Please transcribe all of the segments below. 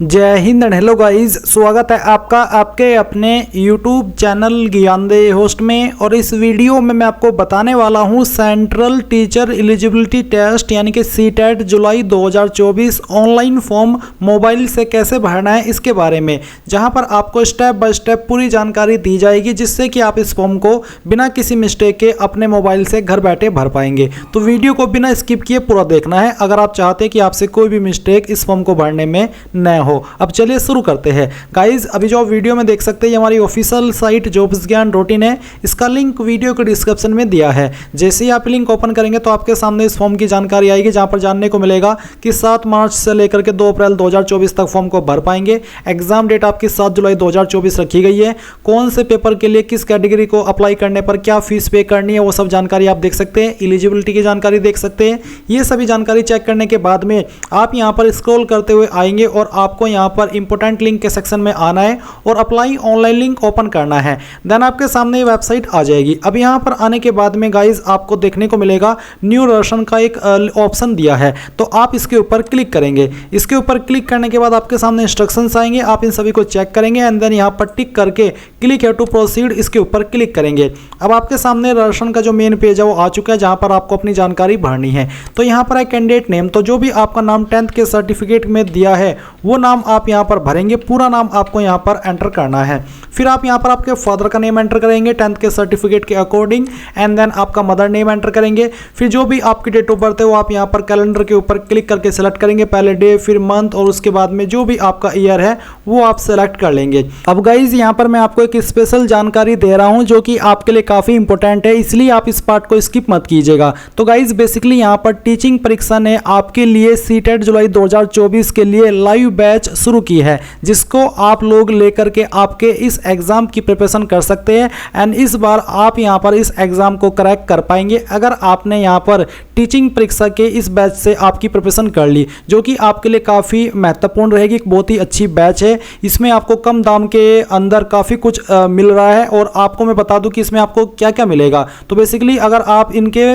जय Hind and hello guys, स्वागत है आपका आपके अपने YouTube चैनल ज्ञानदेह होस्ट में। और इस वीडियो में मैं आपको बताने वाला हूं सेंट्रल टीचर एलिजिबिलिटी टेस्ट यानी कि सीटेट जुलाई 2024 ऑनलाइन फॉर्म मोबाइल से कैसे भरना है इसके बारे में, जहां पर आपको स्टेप बाय स्टेप पूरी जानकारी दी जाएगी जिससे कि आप इस फॉर्म को बिना किसी मिस्टेक के अपने मोबाइल से घर बैठे भर पाएंगे। तो वीडियो को बिना स्किप किए पूरा देखना है अगर आप चाहते हैं कि आपसे कोई भी मिस्टेक इस फॉर्म को भरने में न हो। अब चलिए शुरू करते हैं गाइज। अभी जो आप वीडियो में देख सकते हैं ये हमारी ऑफिशियल साइट jobsgyan.in है। इसका लिंक वीडियो के डिस्क्रिप्शन में दिया है। जैसे ही आप लिंक ओपन करेंगे तो आपके सामने इस फॉर्म की जानकारी आएगी, जहां पर जानने को मिलेगा कि 7 मार्च से लेकर के 2 अप्रैल 2024 तक फॉर्म को भर पाएंगे। एग्जाम डेट आपकी 7 जुलाई 2024 रखी गई है। कौन से पेपर के लिए किस कैटेगरी को अप्लाई करने पर क्या फीस पे करनी है वो सब जानकारी आप देख सकते हैं। एलिजिबिलिटी की जानकारी देख सकते हैं। ये सभी जानकारी चेक करने के बाद में आप यहाँ पर स्क्रॉल करते हुए आएंगे और आपको यहाँ पर इंपोर्टेंट लिंक के सेक्शन में आना है और अप्लाई ऑनलाइन लिंक ओपन करना है। देन आपके सामने ये वेबसाइट आ जाएगी। अब यहाँ पर आने के बाद में गाइज आपको देखने को मिलेगा न्यू वर्जन का एक ऑप्शन दिया है, तो आप इसके ऊपर क्लिक करेंगे। इसके ऊपर क्लिक करने के बाद आपके सामने इंस्ट्रक्शंस आएंगे, आप इन सभी को चेक करेंगे एंड देन यहाँ पर टिक करके क्लिक है टू प्रोसीड इसके ऊपर क्लिक करेंगे। अब आपके सामने वर्जन का जो मेन पेज है वो आ चुका है, जहाँ पर आपको अपनी जानकारी भरनी है। तो यहाँ पर है कैंडिडेट नेम, तो जो भी आपका नाम 10th के सर्टिफिकेट में दिया है वो नाम आप यहाँ पर भरेंगे। पूरा नाम आपको यहाँ पर एंटर करना है। फिर आप यहाँ पर आपके फादर का नेम एंटर करेंगे 10th के सर्टिफिकेट के अकॉर्डिंग एंड देन आपका मदर नेम एंटर करेंगे। फिर जो भी आपकी डेट ऑफ बर्थ है वो आप यहाँ पर कैलेंडर के ऊपर क्लिक करके सेलेक्ट करेंगे, पहले डे फिर मंथ और उसके बाद में जो भी आपका ईयर है वो आप सेलेक्ट कर लेंगे। अब गाइज यहाँ पर मैं आपको एक स्पेशल जानकारी दे रहा हूँ जो कि आपके लिए काफ़ी इंपॉर्टेंट है, इसलिए आप इस पार्ट को स्किप मत कीजिएगा। तो गाइज बेसिकली यहाँ पर टीचिंग परीक्षा ने आपके लिए सीटेट जुलाई 2024 के लिए लाइव बैच शुरू की है, जिसको आप लोग लेकर के आपके इस एग्जाम की प्रिपरेशन कर सकते हैं एंड इस बार आप यहां पर इस एग्जाम को क्रैक कर पाएंगे अगर आपने यहां पर टीचिंग परीक्षा के इस बैच से आपकी प्रिपरेशन कर ली, जो कि आपके लिए काफ़ी महत्वपूर्ण रहेगी। बहुत ही अच्छी बैच है। इसमें आपको कम दाम के अंदर काफ़ी कुछ मिल रहा है और आपको मैं बता दूं कि इसमें आपको क्या क्या मिलेगा। तो बेसिकली अगर आप इनके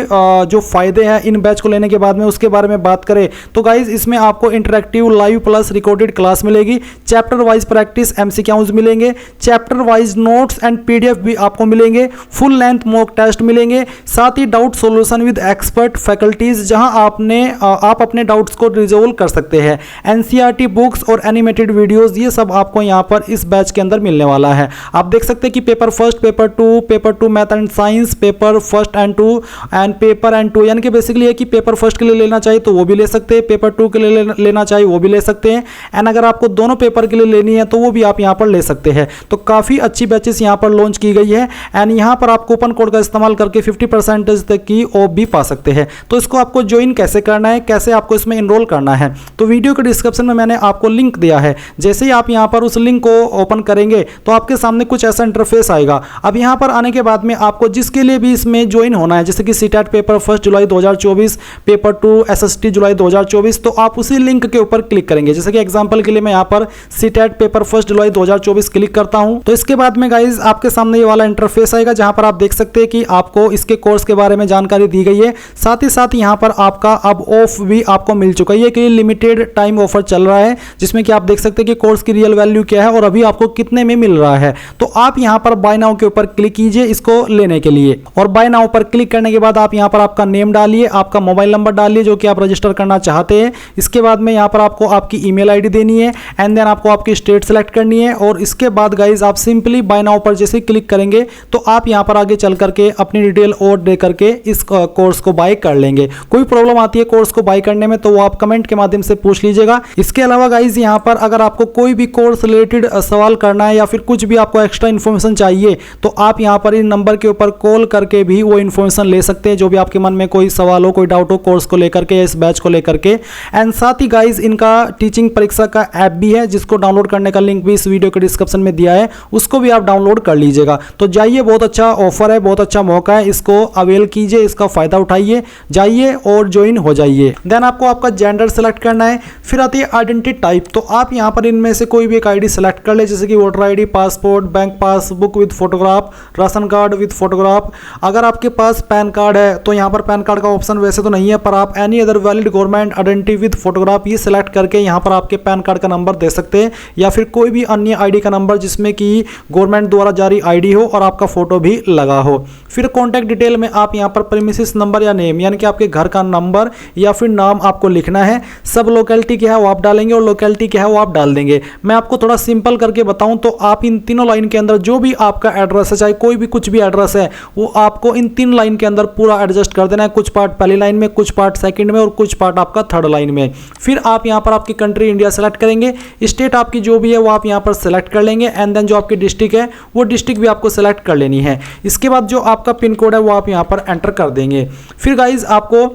जो फायदे हैं इन बैच को लेने के बाद में उसके बारे में बात करें तो गाइज इसमें आपको interactive live plus recorded class मिलेगी, चैप्टर वाइज प्रैक्टिस एमसीक्यूज मिलेंगे, chapter wise notes and PDF भी आपको मिलेंगे, फुल लेंथ मॉक टेस्ट मिलेंगे, साथ ही doubt solution with expert faculties जहां आप अपने डाउट्स को रिजोल्व कर सकते हैं। एनसीईआरटी बुक्स और एनिमेटेड वीडियोस ये सब आपको यहां पर इस बैच के अंदर मिलने वाला है। आप देख सकते हैं कि paper first, paper two math and science, paper first and two and paper and two, यानी कि बेसिकली है कि पेपर फर्स्ट के लिए लेना चाहिए तो वो भी ले सकते हैं, पेपर टू के लिए लेना चाहिए वो भी ले सकते हैं एंड अगर आपको दोनों पेपर के लिए लेनी है तो वो भी आप यहां पर ले सकते हैं। तो काफ़ी अच्छी बैचेस यहां पर लॉन्च की गई है एंड यहां पर आप कूपन कोड का इस्तेमाल करके 50% तक की ऑफ भी पा सकते हैं। तो इसको आपको ज्वाइन कैसे करना है, कैसे आपको इसमें इनरोल करना है, तो वीडियो के डिस्क्रिप्शन में मैंने आपको लिंक दिया है। जैसे ही आप यहां पर उस लिंक को ओपन करेंगे तो आपके सामने कुछ ऐसा इंटरफेस आएगा। अब यहां पर आने के बाद में आपको जिसके लिए भी इसमें ज्वाइन होना है, जैसे कि सीटेट पेपर फर्स्ट जुलाई 2024, पेपर 2 एसएसटी जुलाई 2024, तो आप उसी लिंक के ऊपर क्लिक करेंगे। जैसे कि एग्जांपल के लिए मैं यहां पर सीटेट पेपर फर्स्ट जुलाई 2024 क्लिक करता हूं तो इसके बाद में गाइज आपके सामने ये वाला इंटरफेस आएगा, जहां पर आप देख सकते हैं कि आपको इसके कोर्स के बारे में जानकारी दी गई है। साथ ही साथ यहां पर आपका अब ऑफ भी आपको मिल चुका है कि लिमिटेड टाइम ऑफर चल रहा है, जिसमें कि आप देख सकते हैं कि कोर्स की रियल वैल्यू क्या है और अभी आपको कितने में मिल रहा है। तो आप यहां पर बाय नाउ के ऊपर क्लिक कीजिए इसको लेने के लिए और बाय नाउ पर क्लिक करने के बाद आप यहां पर आपका नेम डालिए, आपका मोबाइल नंबर डालिए जो कि आप रजिस्टर करना चाहते हैं। इसके बाद में यहां पर आपको आपकी ईमेल आईडी देनी है एंड देन आपको आपकी स्टेट सेलेक्ट करनी है और इसके बाद गाइज आप सिंपली बाय नाउ पर जैसे क्लिक करेंगे तो आप यहां पर आगे चल करके अपनी डिटेल और दे करके इस कोर्स को बाय कर लेंगे। कोई प्रॉब्लम आती है कोर्स को बाय करने में तो वो आप कमेंट के माध्यम से पूछ लीजिएगा। इसके अलावा गाइज यहां पर अगर आपको कोई भी कोर्स रिलेटेड सवाल करना है या फिर कुछ भी आपको एक्स्ट्रा इन्फॉर्मेशन चाहिए तो आप यहां पर इन नंबर के ऊपर कॉल करके भी वो इन्फॉर्मेशन ले सकते हैं, जो भी आपके मन में कोई सवाल हो, कोई डाउट हो कोर्स को लेकर के, इस बैच को लेकर के। एंड साथ ही गाइज इनका टीचिंग परीक्षा का ऐप भी है, जिसको डाउनलोड करने का लिंक भी इस वीडियो के डिस्क्रिप्शन में दिया है, उसको भी आप डाउनलोड कर लीजिएगा। तो जाइए, बहुत अच्छा ऑफर है, बहुत अच्छा मौका है, इसको अवेल कीजिए, इसका फायदा उठाइए, जाइए और ज्वाइन हो जाइए। देन आपको आपका जेंडर सेलेक्ट करना है। फिर आती है आइडेंटिटी टाइप, तो आप यहां पर इनमें से कोई भी एक आईडी सेलेक्ट कर ले, जैसे कि voter ID, passport, bank passbook with photograph, ration card with photograph. अगर आपके पास पैन कार्ड है तो यहाँ पर पैन कार्ड का ऑप्शन वैसे तो नहीं है, पर आप any other valid government identity with photograph ये सिलेक्ट करके यहाँ पर आपके पैन पैन कार्ड का नंबर दे सकते हैं या फिर कोई भी अन्य आईडी का नंबर जिसमें कि गवर्नमेंट द्वारा जारी आईडी हो और आपका फोटो भी लगा हो। फिर कॉन्टैक्ट डिटेल में आप यहाँ पर प्रीमिसेस नंबर या नेम यानी कि आपके घर का नंबर या फिर नाम आपको लिखना है। सब लोकेलिटी क्या है वो आप डालेंगे और लोकेलिटी क्या है वो आप डाल देंगे। मैं आपको थोड़ा सिंपल करके बताऊं तो आप इन तीनों लाइन के अंदर जो भी आपका एड्रेस है, चाहे कोई भी कुछ भी एड्रेस है, वो आपको इन 3 लाइन के अंदर पूरा एडजस्ट कर देना है। कुछ पार्ट पहली लाइन में, कुछ पार्ट सेकंड में और कुछ पार्ट आपका थर्ड लाइन में। फिर आप यहाँ पर आपकी कंट्री इंडिया सेलेक्ट करेंगे, स्टेट आपकी जो भी है वो आप यहाँ पर सेलेक्ट कर लेंगे एंड देन जो आपकी डिस्ट्रिक्ट है वो डिस्ट्रिक्ट भी आपको सेलेक्ट कर लेनी है। इसके बाद जो आपका पिन कोड है वो आप यहाँ पर एंटर कर देंगे। फिर गाइज आपको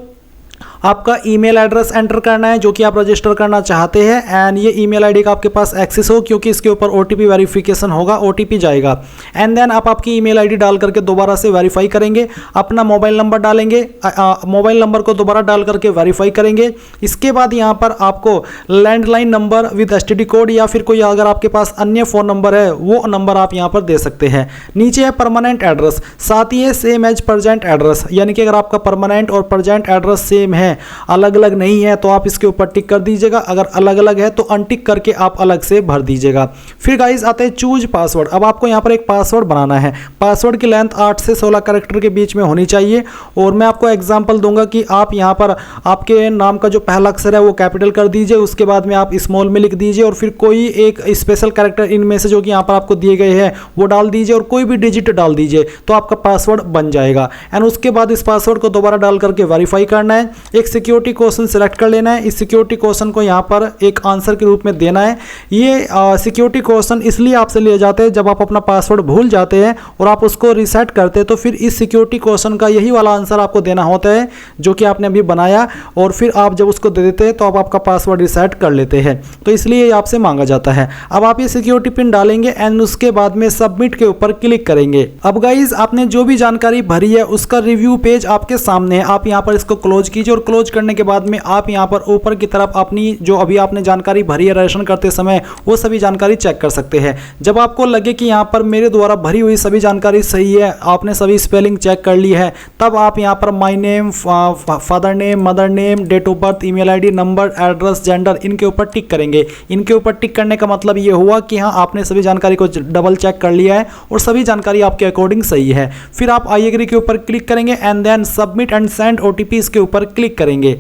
आपका ईमेल एड्रेस एंटर करना है जो कि आप रजिस्टर करना चाहते हैं एंड ये ईमेल आईडी का आपके पास एक्सेस हो क्योंकि इसके ऊपर ओटीपी वेरिफिकेशन होगा, ओटीपी जाएगा एंड देन आप आपकी ईमेल आईडी डाल करके दोबारा से वेरीफाई करेंगे। अपना मोबाइल नंबर डालेंगे, मोबाइल नंबर को दोबारा डाल करके वेरीफाई करेंगे। इसके बाद यहाँ पर आपको landline number with STD code या फिर कोई अगर आपके पास अन्य फ़ोन नंबर है वो नंबर आप यहाँ पर दे सकते हैं। नीचे है परमानेंट एड्रेस, साथ ही है सेम एज प्रेजेंट एड्रेस, यानी कि अगर आपका परमानेंट और प्रेजेंट एड्रेस सेम है, अलग अलग नहीं है तो आप इसके ऊपर टिक कर दीजिएगा। अगर अलग अलग है तो अनटिक करके आप अलग से भर दीजिएगा। फिर गाइस आते हैं चूज पासवर्ड। अब आपको यहाँ पर एक पासवर्ड बनाना है। पासवर्ड की लेंथ 8 से 16 कैरेक्टर के बीच में होनी चाहिए और मैं आपको एग्जांपल दूंगा कि आप यहाँ पर आपके नाम का जो पहला अक्षर है वो कैपिटल कर दीजिए, उसके बाद में आप स्मॉल में लिख दीजिए और फिर कोई एक स्पेशल कैरेक्टर इनमें से जो कि यहाँ पर आपको दिए गए हैं वो डाल दीजिए और कोई भी डिजिट डाल दीजिए तो आपका पासवर्ड बन जाएगा। एंड उसके बाद इस पासवर्ड को दोबारा डाल करके वेरीफाई करना है। एक सिक्योरिटी क्वेश्चन सिलेक्ट कर लेना है। इस सिक्योरिटी क्वेश्चन को यहाँ पर एक आंसर के रूप में देना है। ये सिक्योरिटी क्वेश्चन इसलिए आपसे लिए जाते हैं जब आप अपना पासवर्ड भूल जाते हैं और आप उसको रीसेट करते हैं तो फिर इस सिक्योरिटी क्वेश्चन का यही वाला आंसर आपको देना होता है जो कि आपने अभी बनाया और फिर आप जब उसको दे देते हैं तो आप आपका पासवर्ड रीसेट कर लेते हैं, तो इसलिए आपसे मांगा जाता है। अब आप ये सिक्योरिटी पिन डालेंगे एंड उसके बाद में सबमिट के ऊपर क्लिक करेंगे। अब गाइज आपने जो भी जानकारी भरी है उसका रिव्यू पेज आपके सामने है। आप यहाँ पर इसको क्लोज कीजिए और क्लोज करने के बाद में आप यहाँ पर ऊपर की तरफ अपनी जो अभी आपने जानकारी भरी है रजिस्ट्रेशन करते समय वो सभी जानकारी चेक कर सकते हैं। जब आपको लगे कि यहाँ पर मेरे द्वारा भरी हुई सभी जानकारी सही है, आपने सभी स्पेलिंग चेक कर ली है, तब आप यहाँ पर my name, father name, mother name, date of birth, email ID, number, address, gender, इनके ऊपर टिक करेंगे। इनके ऊपर टिक करने का मतलब ये हुआ कि हाँ आपने सभी जानकारी को डबल चेक कर लिया है और सभी जानकारी आपके अकॉर्डिंग सही है। फिर आप आई एग्री के ऊपर क्लिक करेंगे and then submit and send OTP इसके ऊपर क्लिक करेंगे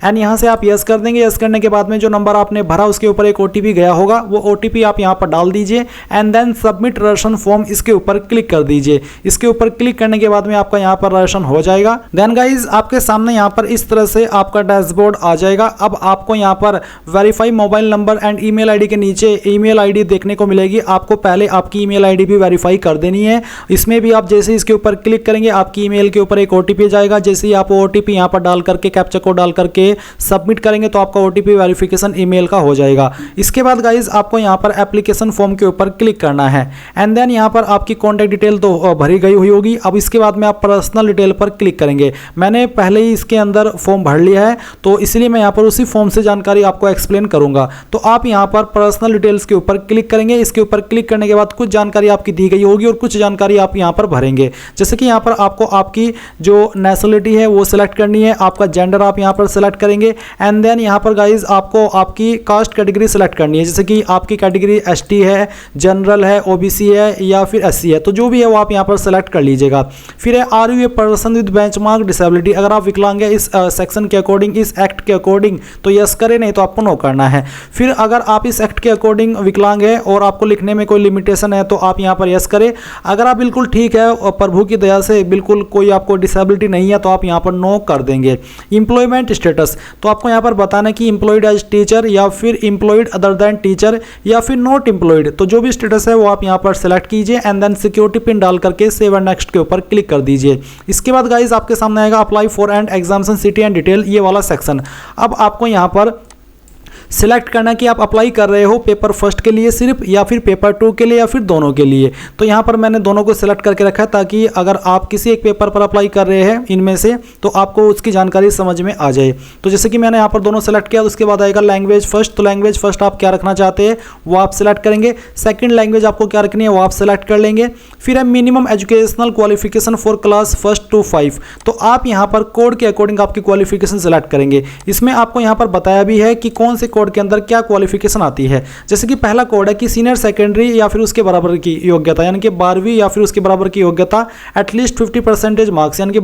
एंड यहाँ से आप यस कर देंगे। यस करने के बाद में जो नंबर आपने भरा उसके ऊपर एक ओटीपी गया होगा, वो ओटीपी आप यहाँ पर डाल दीजिए and then submit registration form इसके ऊपर क्लिक कर दीजिए। इसके ऊपर क्लिक करने के बाद में आपका यहाँ पर रजिस्ट्रेशन हो जाएगा। देन गाइज आपके सामने यहाँ पर इस तरह से आपका डैशबोर्ड आ जाएगा। अब आपको यहाँ पर verify mobile number and email ID के नीचे ईमेल आईडी देखने को मिलेगी। आपको पहले आपकी ईमेल आईडी भी वेरीफाई कर देनी है। इसमें भी आप जैसे इसके ऊपर क्लिक करेंगे आपकी ईमेल के ऊपर एक ओटीपी जाएगा। जैसे ही आप ओटीपी यहाँ पर डाल करके कैप्चा कोड डाल करके सबमिट करेंगे तो आपका ओटीपी वेरिफिकेशन ईमेल का हो जाएगा। इसके बाद गाइज आपको यहाँ पर एप्लीकेशन फॉर्म के ऊपर क्लिक करना है एंड देन यहाँ पर आपकी कॉन्टैक्ट डिटेल तो भरी गई हुई होगी। अब इसके बाद में आप पर्सनल डिटेल पर क्लिक करेंगे। मैंने पहले ही इसके अंदर फॉर्म भर लिया है तो इसलिए मैं यहाँ पर उसी फॉर्म से जानकारी आपको एक्सप्लेन करूंगा। तो आप यहाँ पर पर्सनल डिटेल्स के ऊपर क्लिक करेंगे। इसके ऊपर क्लिक करने के बाद कुछ जानकारी आपकी दी गई होगी और कुछ जानकारी आप यहाँ पर भरेंगे। जैसे कि यहाँ पर आपको आपकी जो नेशनलिटी है वो सिलेक्ट करनी है, आपका जेंडर आप यहाँ पर सिलेक्ट करेंगे एंड देन यहाँ पर गाइज आपको आपकी कास्ट कैटेगरी सेलेक्ट करनी है। जैसे कि आपकी कैटेगरी एसटी है, जनरल है, ओबीसी है या फिर एससी है, तो जो भी है वो आप यहाँ पर सेलेक्ट कर लीजिएगा। फिर है are you a person with benchmark disability, अगर आप विकलांग है इस सेक्शन के अकॉर्डिंग, इस एक्ट के अकॉर्डिंग तो यस करें, नहीं तो आपको नो करना है। फिर अगर आप इस एक्ट के अकॉर्डिंग विकलांग है और आपको लिखने में कोई लिमिटेशन है तो आप यहाँ पर यस करें। अगर आप बिल्कुल ठीक है और प्रभु की दया से बिल्कुल कोई आपको डिसेबिलिटी नहीं है तो आप यहाँ पर नो कर देंगे। इंप्लॉयमेंट स्टेटस, तो आपको यहाँ पर बताना कि एम्प्लॉयड एज टीचर या फिर एम्प्लॉयड अदर देन टीचर या फिर नॉट एम्प्लॉयड, तो जो भी स्टेटस है वो आप यहाँ पर सेलेक्ट कीजिए एंड देन सिक्योरिटी पिन डाल करके सेव एंड नेक्स्ट के ऊपर क्लिक कर दीजिए। इसके बाद गाइज आपके सामने आएगा apply for and examination city and detail, ये वाला सेक्शन। अब आपको यहाँ पर सिलेक्ट करना कि आप अप्लाई कर रहे हो पेपर फर्स्ट के लिए सिर्फ या फिर पेपर 2 के लिए या फिर दोनों के लिए। तो यहाँ पर मैंने दोनों को सिलेक्ट करके रखा है ताकि अगर आप किसी एक पेपर पर अप्लाई कर रहे हैं इनमें से तो आपको उसकी जानकारी समझ में आ जाए। तो जैसे कि मैंने यहाँ पर दोनों सेलेक्ट किया, उसके बाद आएगा लैंग्वेज फर्स्ट। तो लैंग्वेज फर्स्ट आप क्या रखना चाहते हैं वो आप सिलेक्ट करेंगे। सेकेंड लैंग्वेज आपको क्या रखनी है वो आप सिलेक्ट कर लेंगे। फिर है minimum educational qualification for class 1 to 5, तो आप यहाँ पर कोड के अकॉर्डिंग आपकी क्वालिफिकेशन सिलेक्ट करेंगे। इसमें आपको यहाँ पर बताया भी है कि कौन से कोड के अंदर क्या क्वालिफिकेशन आती है। जैसे कि पहला कोड है कि सीनियर सेकेंडरी या फिर उसके बराबर की योग्यता, यानी कि 12वीं या फिर उसके बराबर की योग्यता, एटलीस्ट 50% मार्क्स, यानी कि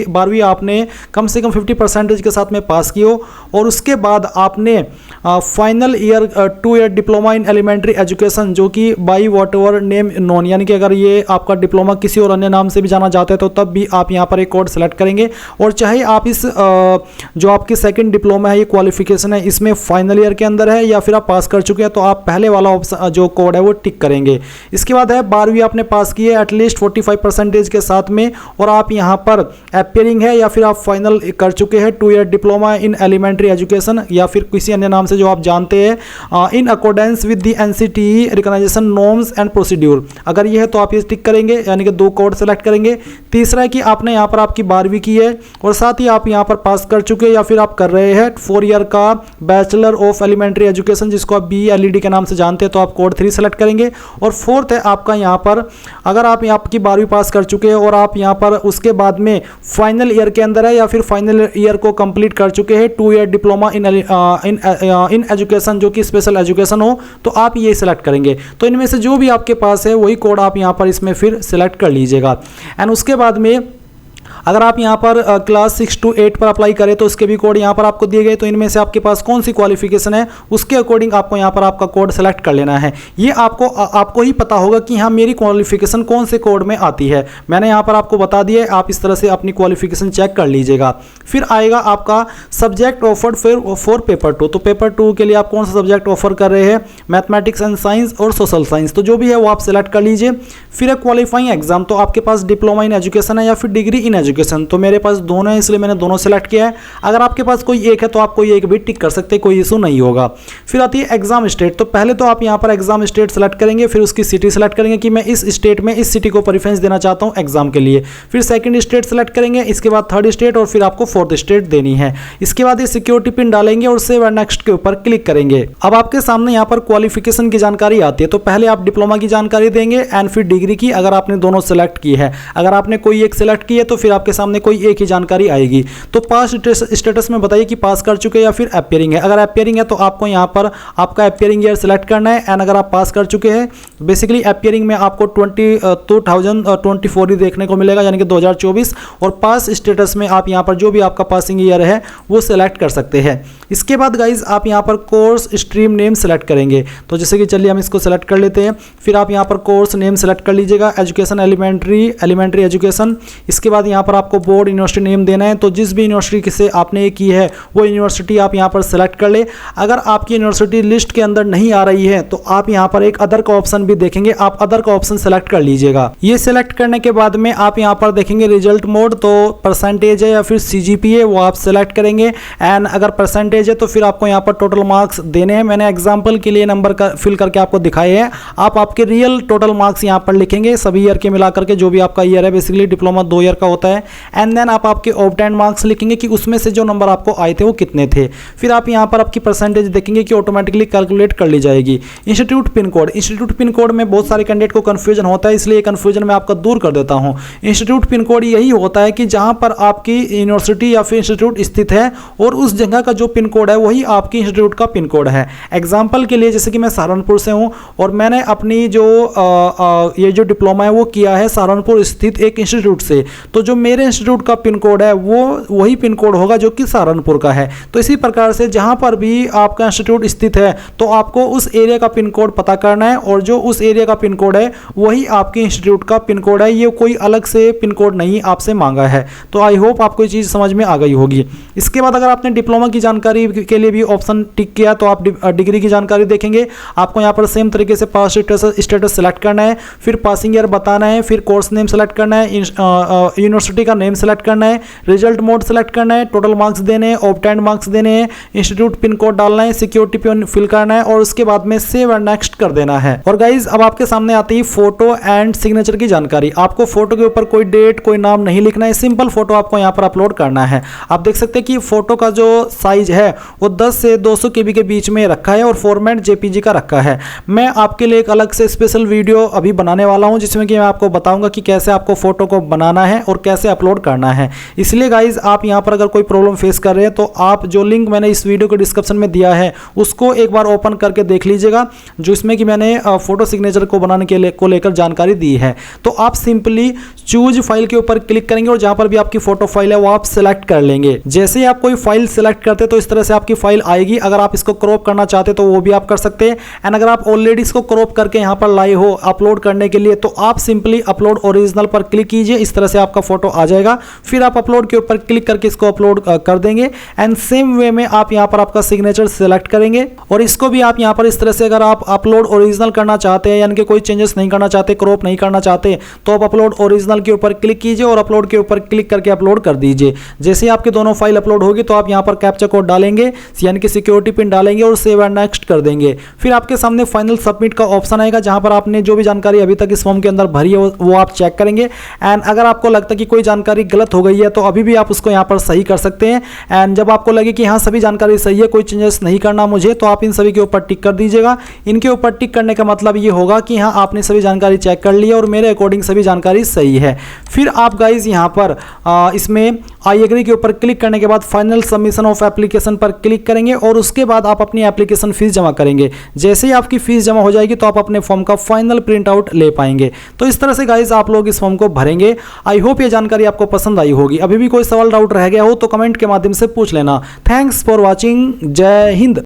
12वीं आपने कम से कम 50% के साथ में पास की हो, और उसके बाद आपने final year 2 year diploma in elementary education, जो कि by whatever name known, यानी कि अगर ये आपका डिप्लोमा किसी और अन्य नाम से भी जाना चाहते हैं तो तब भी आप यहाँ पर एक कोड सेलेक्ट करेंगे। और चाहे आप इस जो आपकी सेकंड डिप्लोमा है, ये क्वालिफिकेशन है, इसमें फाइनल ईयर के अंदर है या फिर आप पास कर चुके हैं, तो आप पहले वाला ऑप्शन जो कोड है वो टिक करेंगे। इसके बाद है 12वीं आपने पास की है एटलीस्ट 45% के साथ में, और आप यहाँ पर अपीयरिंग है या फिर आप फाइनल कर चुके हैं 2 year diploma in elementary education या फिर किसी अन्य नाम से जो आप जानते हैं, in accordance with the NCTE recognition norms and procedure. अगर ये है तो आप ये टिक करेंगे, यानी कि 2 कोड सेलेक्ट करेंगे। तीसरा है कि आपने यहाँ पर आपकी 12वीं की है और साथ ही आप यहाँ पर पास कर चुके हैं या फिर आप कर रहे हैं 4 ईयर का बैचलर ऑफ एलिमेंट्री एजुकेशन, जिसको आप BELED के नाम से जानते हैं, तो आप कोड 3 सेलेक्ट करेंगे। और फोर्थ है आपका यहाँ पर, अगर आप आपकी 12वीं पास कर चुके हैं और आप यहाँ पर उसके बाद में फाइनल ईयर के अंदर है या फिर फाइनल ईयर को कंप्लीट कर चुके हैं 2 ईयर डिप्लोमा इन एजुकेशन, जो कि स्पेशल एजुकेशन हो, तो आप ये सिलेक्ट करेंगे। तो इनमें से जो भी आपके पास है वही कोड आप यहाँ पर इसमें फिर सिलेक्ट कर लीजिएगा। एंड उसके बाद में अगर आप यहाँ पर क्लास 6 to 8 पर अप्लाई करें तो उसके भी कोड यहाँ पर आपको दिए गए। तो इनमें से आपके पास कौन सी क्वालिफिकेशन है उसके अकॉर्डिंग आपको यहाँ पर आपका कोड सेलेक्ट कर लेना है। ये आपको ही पता होगा कि हाँ मेरी क्वालिफिकेशन कौन से कोड में आती है। मैंने यहाँ पर आपको बता दिया है, आप इस तरह से अपनी क्वालिफिकेशन चेक कर लीजिएगा। फिर आएगा आपका सब्जेक्ट ऑफर्ड फॉर पेपर 2। तो पेपर 2 के लिए आप कौन सा सब्जेक्ट ऑफर कर रहे हैं, मैथमेटिक्स एंड साइंस और सोशल साइंस, तो जो भी है वो आप सेलेक्ट कर लीजिए। फिर है क्वालिफाइंग एग्जाम, तो आपके पास डिप्लोमा इन एजुकेशन है या फिर डिग्री इन एजुकेशन, तो मेरे पास दोनों है इसलिए मैंने दोनों सेलेक्ट किया है। अगर आपके पास कोई एक है तो आप कोई एक भी टिक कर सकते हैं, कोई इशू नहीं होगा। फिर आती है एग्जाम स्टेट, तो पहले तो आप यहाँ पर एग्जाम स्टेट सेलेक्ट करेंगे, फिर उसकी सिटी सेलेक्ट करेंगे कि मैं इस स्टेट में इस सिटी को प्रेफरेंस देना चाहता हूँ एग्जाम के लिए। फिर सेकंड स्टेट सेलेक्ट करेंगे, इसके बाद थर्ड स्टेट और फिर आपको फोर्थ स्टेट देनी है। इसके बाद ये सिक्योरिटी पिन डालेंगे और सेव एंड नेक्स्ट के ऊपर क्लिक करेंगे। अब आपके सामने यहाँ पर क्वालिफिकेशन की जानकारी आती है। तो पहले आप डिप्लोमा की जानकारी देंगे एंड फिर डिग्री की, अगर आपने दोनों सेलेक्ट की है। अगर आपने कोई एक सेलेक्ट की है तो फिर आपके सामने कोई एक ही जानकारी आएगी। तो पास स्टेटस में बताइए कि पास कर चुके या फिर अपीयरिंग है। अगर अपीयरिंग है तो आपको यहाँ पर आपका अपीयरिंग ईयर सेलेक्ट करना है। एंड अगर आप पास कर चुके हैं, बेसिकली अपीयरिंग में आपको 2024 ही देखने को मिलेगा, यानी कि 2024। और पास स्टेटस में आप यहाँ पर जो भी आपका पासिंग ईयर है वो सेलेक्ट कर सकते हैं। इसके बाद गाइज आप यहाँ पर कोर्स स्ट्रीम नेम सेलेक्ट करेंगे। तो जैसे कि चलिए हम इसको सेलेक्ट कर लेते हैं। फिर आप यहाँ पर कोर्स नेम सेलेक्ट कर लीजिएगा, एजुकेशन एलिमेंट्री एजुकेशन। इसके बाद यहाँ पर आपको बोर्ड यूनिवर्सिटी नेम देना है। तो जिस भी यूनिवर्सिटी से आपने ये की है वो यूनिवर्सिटी आप यहाँ पर सेलेक्ट कर ले। अगर आपकी यूनिवर्सिटी लिस्ट के अंदर नहीं आ रही है तो आप यहाँ पर एक अदर का ऑप्शन भी देखेंगे, आप अदर का ऑप्शन सेलेक्ट कर लीजिएगा। ये सेलेक्ट करने के बाद में आप यहाँ पर देखेंगे रिजल्ट मोड, तो परसेंटेज है या फिर CGPA वो आप सेलेक्ट करेंगे। एंड अगर परसेंटेज है तो फिर आपको यहाँ पर टोटल मार्क्स देने हैं। मैंने एग्जाम्पल के लिए नंबर का फिल करके आपको दिखाए हैं। आप आपके रियल टोटल मार्क्स यहाँ पर लिखेंगे, सभी ईयर के मिला करके, जो भी आपका ईयर है, बेसिकली डिप्लोमा 2 ईयर का होता है। एंड देन आप आपके ऑब्टेन मार्क्स लिखेंगे कि उसमें से जो नंबर आपको आए थे वो कितने थे। फिर आप यहाँ पर आपकी परसेंटेज देखेंगे कि ऑटोमेटिकली कैलकुलेट कर ली जाएगी। इंस्टीट्यूट पिन कोड में बहुत सारे कैंडिडेट को कंफ्यूजन होता है, इसलिए कंफ्यूजन मैं आपका दूर कर देता हूँ। इंस्टीट्यूट पिन कोड यही होता है कि जहाँ पर आपकी यूनिवर्सिटी या फिर इंस्टीट्यूट स्थित है और उस जगह का जो पिन कोड है वही आपकी इंस्टीट्यूट का पिन कोड है। एग्जाम्पल के लिए जैसे कि मैं सहारनपुर से हूँ और मैंने अपनी ये जो डिप्लोमा है वो किया है सहारनपुर स्थित एक इंस्टीट्यूट से, तो जो मेरे इंस्टीट्यूट का पिन कोड है वो वही पिन कोड होगा जो कि सहारनपुर का है। तो इसी प्रकार से जहां पर भी आपका इंस्टीट्यूट स्थित है तो आपको उस एरिया का पिन कोड पता करना है, और जो उस एरिया का पिन कोड है वही आपके इंस्टीट्यूट का पिन कोड है। ये कोई अलग से पिन कोड नहीं आपसे मांगा है। तो आई होप आपको ये चीज़ समझ में आ गई होगी। इसके बाद अगर आपने डिप्लोमा की जानकारी के लिए भी ऑप्शन टिक किया तो आप डिग्री की जानकारी देखेंगे। आपको यहाँ पर सेम तरीके से पास स्टेटस सेलेक्ट करना है, फिर पासिंग ईयर बताना है, फिर कोर्स नेम सेलेक्ट करना है, यूनिवर्सिटी का नेम सेलेक्ट करना है, रिजल्ट मोड सेलेक्ट करना है, टोटल मार्क्स देने हैं, ऑब्टेन्ड मार्क्स देने हैं, इंस्टीट्यूट पिन कोड डालना है, सिक्योरिटी पिन फिल करना है और उसके बाद में सेव एंड नेक्स्ट कर देना है। और गाइज अब आपके सामने आती है फोटो एंड सिग्नेचर की जानकारी। आपको फोटो के ऊपर कोई डेट कोई नाम नहीं लिखना है, सिंपल फोटो आपको यहाँ पर अपलोड करना है। आप देख सकते हैं कि फोटो का जो साइज है वो 10 से 200 KB के बीच में रखा है और फॉर्मेट JPG का रखा है। मैं आपके लिए एक अलग से स्पेशल वीडियो अभी बनाने वाला हूँ जिसमें कि मैं आपको बताऊंगा कि कैसे आपको फोटो को बनाना है और कैसे अपलोड करना है। इसलिए गाइज आप यहाँ पर अगर कोई प्रॉब्लम फेस कर रहे हैं तो आप जो लिंक मैंने इस वीडियो के डिस्क्रिप्शन में दिया है उसको एक बार ओपन करके देख लीजिएगा, जो इसमें कि मैंने फोटो सिग्नेचर को बनाने के लिए को लेकर जानकारी दी है। तो आप सिंपली चूज फाइल के ऊपर क्लिक करेंगे और जहां पर भी आपकी फोटो फाइल है वो आप सिलेक्ट कर लेंगे। जैसे ही आप कोई फाइल सिलेक्ट करते तो इस तरह से आपकी फाइल आएगी। अगर आप इसको क्रॉप करना चाहते तो वो भी आप कर सकते हैं, एंड अगर आप ऑलरेडी इसको क्रॉप करके यहाँ पर लाए हो अपलोड करने के लिए तो आप सिंपली अपलोड ओरिजिनल पर क्लिक कीजिए। इस तरह से आपका फोटो आ जाएगा, फिर आप अपलोड के ऊपर क्लिक करके इसको अपलोड कर देंगे एंड सेम वे में आप यहाँ पर आपका सिग्नेचर सिलेक्ट करेंगे और इसको भी आप यहाँ पर इस तरह से अगर आप अपलोड ओरिजिनल करना चाहते हैं यानी कि कोई चेंजेस नहीं करना चाहते, क्रॉप नहीं करना चाहते, तो आप अपलोड ओरिजिनल के ऊपर क्लिक कीजिए और अपलोड के ऊपर क्लिक करके अपलोड कर दीजिए। जैसे ही आपके दोनों फाइल अपलोड होगी तो आप यहाँ पर कैप्चा कोड डालेंगे यानी कि सिक्योरिटी पिन डालेंगे और सेव एंड नेक्स्ट कर देंगे। फिर आपके सामने फाइनल सबमिट का ऑप्शन आएगा जहां पर आपने जो भी जानकारी अभी तक इस फॉर्म के अंदर भरी है वो आप चेक करेंगे एंड अगर आपको लगता है कि कोई जानकारी गलत हो गई है तो अभी भी आप उसको यहाँ पर सही कर सकते हैं। एंड जब आपको लगे कि हाँ सभी जानकारी सही है, कोई चेंजेस नहीं करना मुझे, तो आप इन सभी के ऊपर टिक कर दीजिएगा। इनके ऊपर टिक करने का मतलब ये होगा कि हाँ आपने सभी जानकारी चेक कर ली है और मेरे अकॉर्डिंग सभी जानकारी सही है। फिर आप गाइज यहाँ पर इसमें आई एग्री के ऊपर क्लिक करने के बाद फाइनल सबमिशन ऑफ एप्लीकेशन पर क्लिक करेंगे और उसके बाद आप अपनी एप्लीकेशन फीस जमा करेंगे। जैसे ही आपकी फीस जमा हो जाएगी तो आप अपने फॉर्म का फाइनल प्रिंट आउट ले पाएंगे। तो इस तरह से गाइज आप लोग इस फॉर्म को भरेंगे। आई होप ये जानकारी आपको पसंद आई होगी। अभी भी कोई सवाल डाउट रह गया हो तो कमेंट के माध्यम से पूछ लेना। Thanks for watching. जय हिंद।